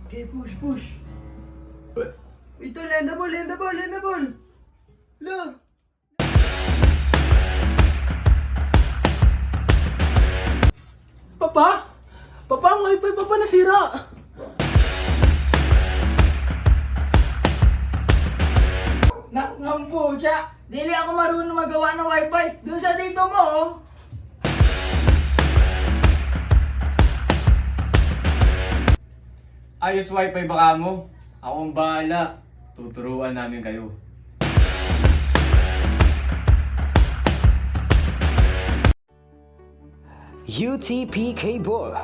Okay, push, push. What? Ito, land the ball, land the ball, land the ball. Lo. Papa? Papa, ang wifi papa nasira! Ngampo siya. Dili ako marunong magawa ng wifi. Doon sa dito mo, oh. Ayos wifi baka mo. Akong bahala. Tuturuan namin kayo. UTP cable,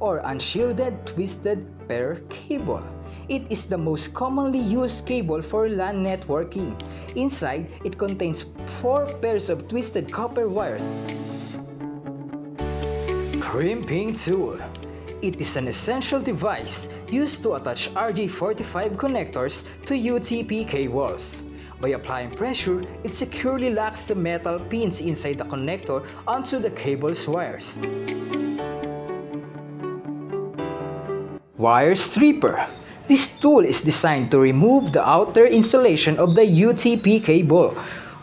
or unshielded twisted pair cable. It is the most commonly used cable for LAN networking. Inside, it contains 4 pairs of twisted copper wires. Crimping tool. It is an essential device used to attach RJ45 connectors to UTP cables. By applying pressure, it securely locks the metal pins inside the connector onto the cable's wires. Wire stripper. This tool is designed to remove the outer insulation of the UTP cable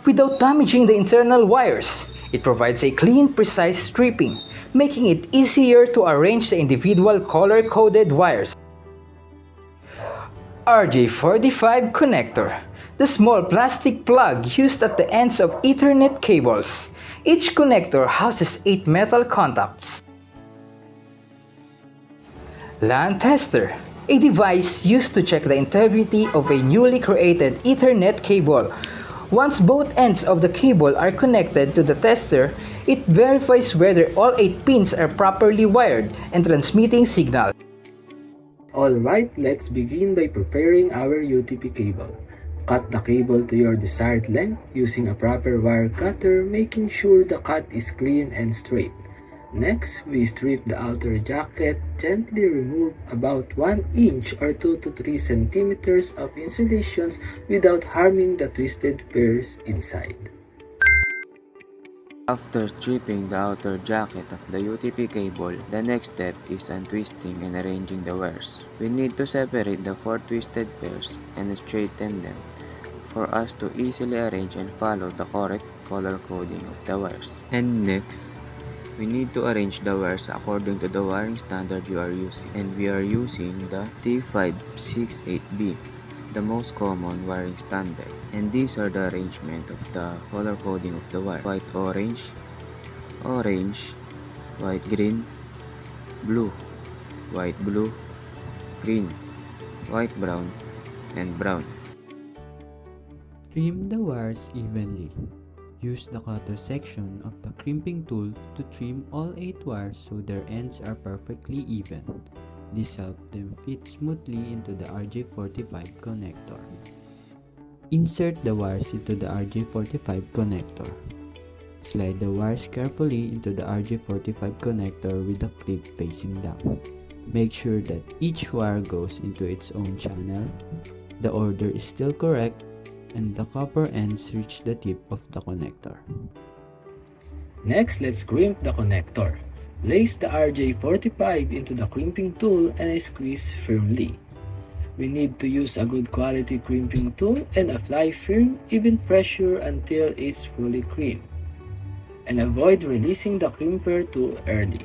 without damaging the internal wires. It provides a clean, precise stripping, making it easier to arrange the individual color-coded wires. RJ45 connector. The small plastic plug used at the ends of Ethernet cables. Each connector houses 8 metal contacts. LAN tester. A device used to check the integrity of a newly created Ethernet cable. Once both ends of the cable are connected to the tester, it verifies whether all 8 pins are properly wired and transmitting signal. Alright, let's begin by preparing our UTP cable. Cut the cable to your desired length using a proper wire cutter, making sure the cut is clean and straight. Next, we strip the outer jacket, gently remove about 1 inch or 2 to 3 centimeters of insulations without harming the twisted pairs inside. After stripping the outer jacket of the UTP cable, the next step is untwisting and arranging the wires. We need to separate the 4 twisted pairs and straighten them for us to easily arrange and follow the correct color coding of the wires. And next, we need to arrange the wires according to the wiring standard you are using. And we are using the T568B, the most common wiring standard. And these are the arrangement of the color coding of the wire: white orange, orange, white green, blue, white blue, green, white brown, and brown. Trim the wires evenly. Use the cutter section of the crimping tool to trim all 8 wires so their ends are perfectly even. This helps them fit smoothly into the RJ45 connector. Insert the wires into the RJ45 connector. Slide the wires carefully into the RJ45 connector with the clip facing down. Make sure that each wire goes into its own channel, the order is still correct, and the copper ends reach the tip of the connector. Next, let's crimp the connector. Place the RJ45 into the crimping tool and squeeze firmly. We need to use a good quality crimping tool and apply firm, even pressure until it's fully crimped. And avoid releasing the crimper too early.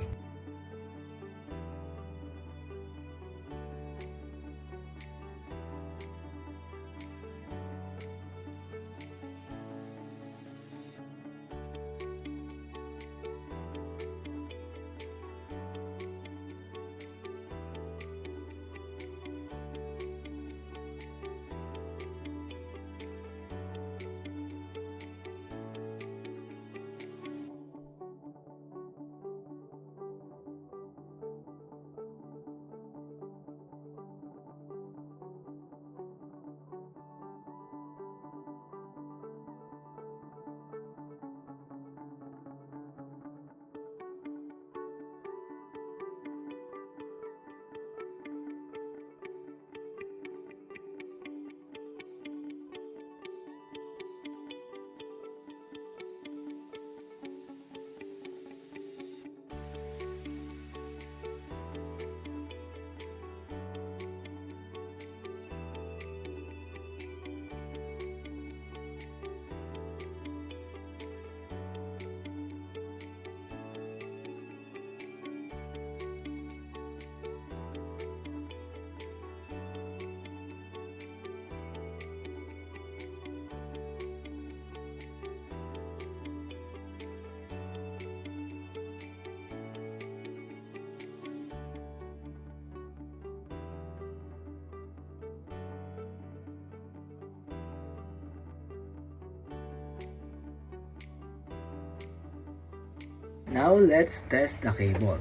Now let's test the cable.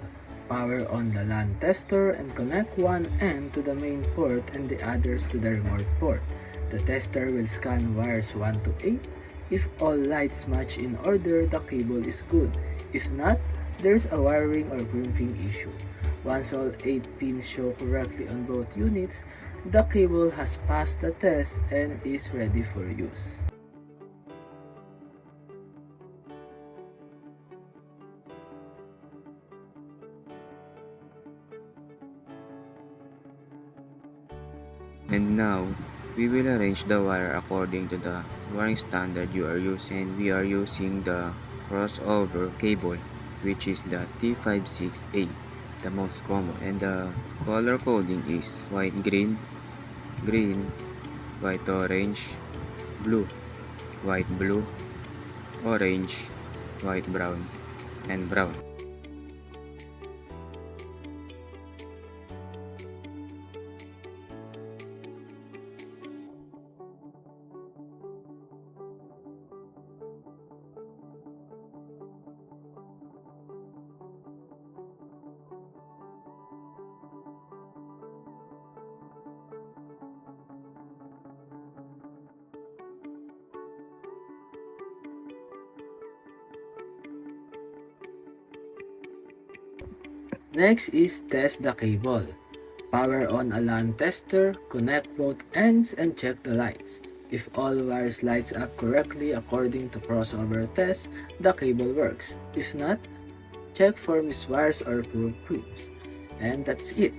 Power on the LAN tester and connect one end to the main port and the others to the remote port. The tester will scan wires 1 to 8. If all lights match in order, the cable is good. If not, there's a wiring or crimping issue. Once all 8 pins show correctly on both units, the cable has passed the test and is ready for use. And now, we will arrange the wire according to the wiring standard you are using. And we are using the crossover cable, which is the T568, the most common. And the color coding is white green, green, white orange, blue, white blue, orange, white brown, and brown. Next is test the cable. Power on a LAN tester, connect both ends and check the lights. If all wires lights up correctly according to crossover test, the cable works. If not, check for miswires or poor crimps. And that's it.